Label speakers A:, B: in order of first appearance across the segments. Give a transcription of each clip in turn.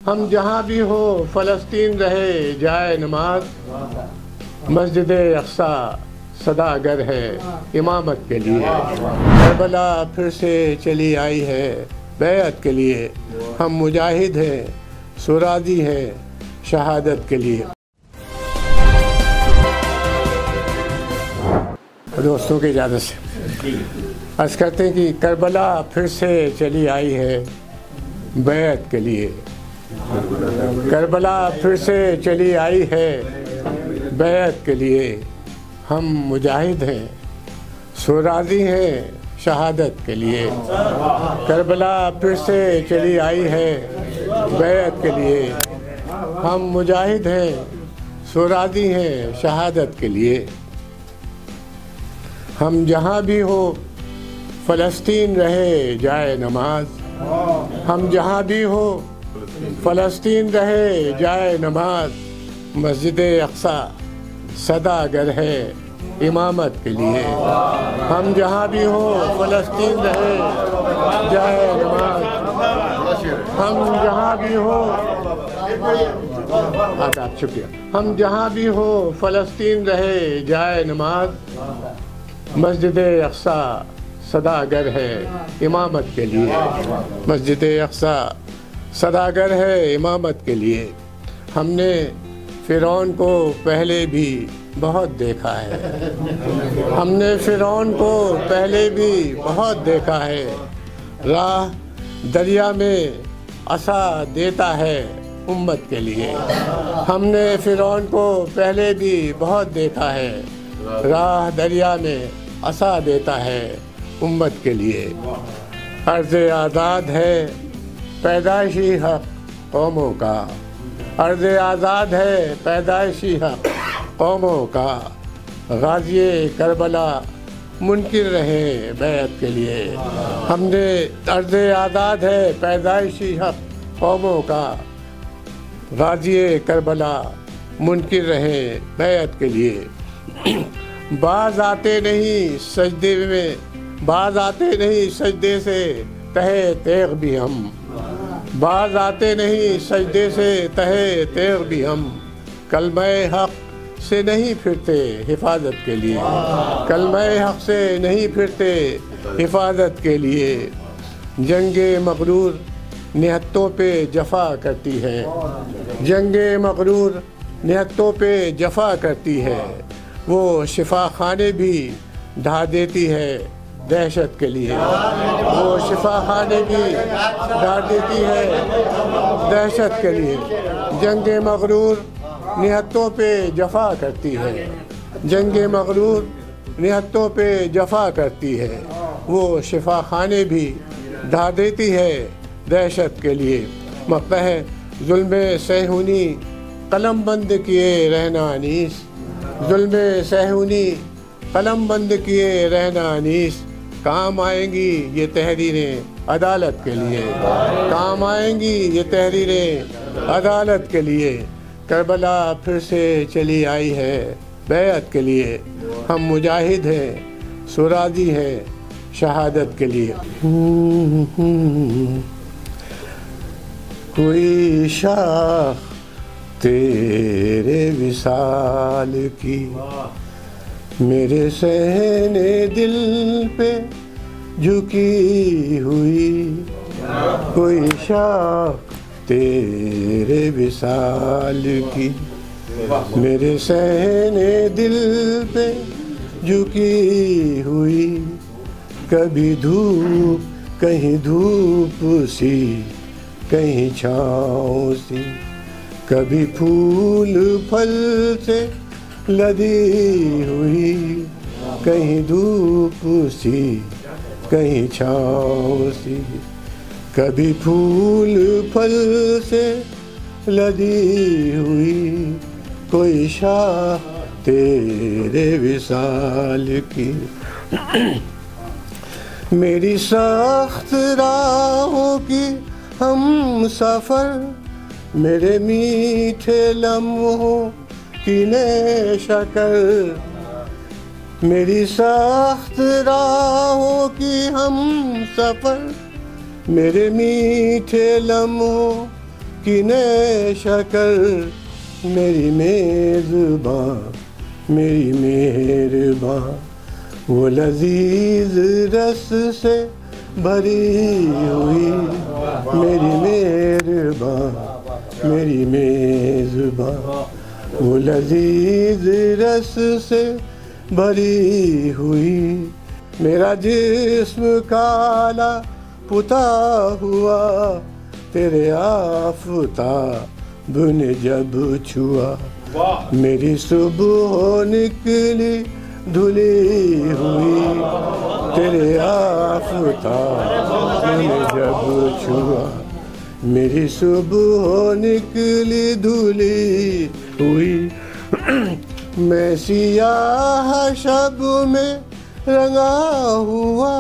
A: हम जहाँ भी हो फ़लस्तीन रहे जाए नमाज, मस्जिद अक़सा सदा गर है इमामत के लिए। करबला फिर से चली आई है बैअत के लिए, हम मुजाहिद हैं सुरादी हैं शहादत के लिए। दोस्तों की इजाज़त से अर्ज़ करते हैं कि करबला फिर से चली आई है बैअत के लिए। करबला फिर से चली आई है बैअत के लिए, हम मुजाहिद हैं सुरादी हैं शहादत के लिए। करबला फिर से चली आई है बैअत के लिए, हम मुजाहिद हैं सुरादी हैं शहादत के लिए। हम जहाँ भी हो फ़लस्तीन रहे जाए नमाज, हम जहाँ भी हो फ़लस्तीन रहे जाए नमाज, मस्जिद अक़सा सदा गर है इमामत के लिए। हम जहाँ भी हो फ़लस्तीन रहे जाए नमाज, हम जहाँ भी हो आदाब शुक्रिया, हम जहाँ भी हो फ़लस्तीन रहे जाए नमाज, मस्जिद अक़सा सदा गर है इमामत के लिए। मस्जिद अक़सा सदा गर है इमामत के लिए। हमने फ़िरौन को पहले भी बहुत देखा है, हमने फ़िरौन को पहले भी बहुत देखा है। राह दरिया में असा देता है उम्मत के लिए। हमने फ़िरौन को पहले भी बहुत देखा है, राह दरिया में असा देता है उम्मत के लिए। अर्ज़ आज़ाद है पैदाइशी हक़ कौमों का, अर्ज़ आज़ाद है पैदाइशी हक़ कौमों का, गाज़ी करबला मुनकिर रहे बैअत के लिए। हमने अर्ज़ आज़ाद है पैदाइशी हक़ कौमों का, गाज़ी करबला मुनकिर रहे बैअत के लिए। बाज़ आते नहीं सजदे में, बाज़ आते नहीं सजदे से तहे तेग़ भी हम, बाज़ आते नहीं सजदे से तहे तेग़ भी हम। कलमे हक़ से नहीं फिरते हिफाजत के लिए, कलमे हक़ से नहीं फिरते हिफाजत के लिए। जंगे मग़रूर निहत्तों पे जफ़ा करती है, जंगे मग़रूर निहत्तों पे जफ़ा करती है। वो शिफा खाने भी ढा देती है दहशत के लिए, वो शिफा खाने भी ढा देती है दहशत के लिए। जंगे मग़रूर निहत्तों पे जफ़ा करती है, जंगे मग़रूर निहत्तों पे जफ़ा करती है। वो शिफा खाने भी ढा देती है दहशत के लिए। मक्ता है ज़ुल्म सहूनी कलम बंद किए रहना अनीस, ज़ुल्म सहूनी कलम बंद किए रहना अनीस। काम आएंगी ये तहरीरें अदालत के लिए, काम आएंगी ये तहरीरें अदालत के लिए। करबला फिर से चली आई है बैअत के लिए, हम मुजाहिद हैं सुरादी हैं शहादत के लिए। कोई शाख तेरे विसाल की मेरे सहने दिल पे झुकी हुई, कोई शाख तेरे विसाल की मेरे सहने दिल पे झुकी हुई। कभी धूप कहीं धूप सी कहीं छाँव सी, कभी फूल फल से लदी हुई, कहीं धूप सी कहीं छाँव सी, कभी फूल फल से लदी हुई। कोई शाख तेरे विसाल की मेरी सख्त राहों की हम सफ़र, मेरे मीठे लम्हों की नेशकर, मेरी सख्त राहों की हम सफ़र, मेरे मीठे लम्हों की ने शकर मेरी मेज़बान, मेरी मेहरबान, वो लजीज रस से भरी हुई मेरी मेहरबान, मेरी मेज़बान, वो लजीज रस से भरी हुई। मेरा जिस्म काला पुता हुआ तेरे आफ़ताब ने जब छुआ, मेरी सुबह निकली धुली हुई तेरे आफ़ताब ने जब छुआ, मेरी सुबह निकली धुली हुई। मैं सियाह शब में रंगा हुआ,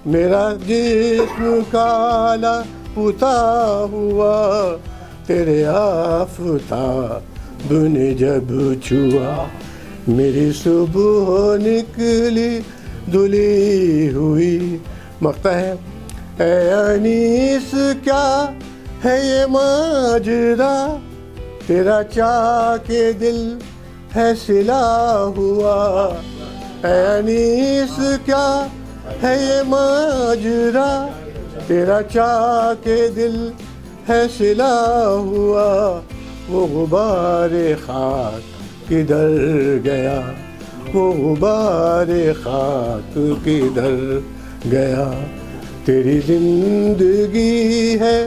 A: मेरा जिस्म काला पुता हुआ तेरे आफ़ताब ने जब छुआ, मेरी सुबह निकली धुली हुई। मकता है ऐ अनीस क्या है ये माजरा, तेरा चाह के दिल है सिला हुआ। ऐ अनीस क्या है ये माजरा, तेरा चाह के दिल है सिला हुआ। वो गुबारे खाक किधर गया, वो गुबारे खाक किधर गया, तेरी जिंदगी है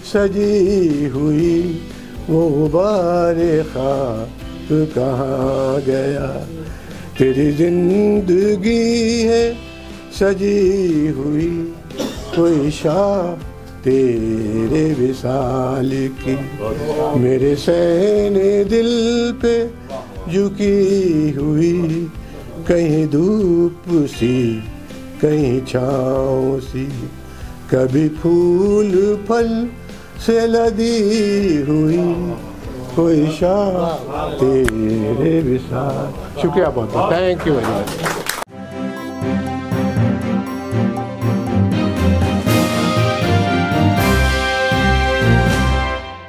A: सजी हुई, वो गुबारे खाक कहाँ गया, तेरी जिंदगी है सजी हुई। कोई शाह तेरे विसाल की मेरे सहने दिल पे झुकी हुई, कहीं धूप सी कहीं छाँव सी, कभी फूल फल से लदी हुई, कोई शाह तेरे विसाल। शुक्रिया बहुत बहुत, थैंक यू वेरी मच।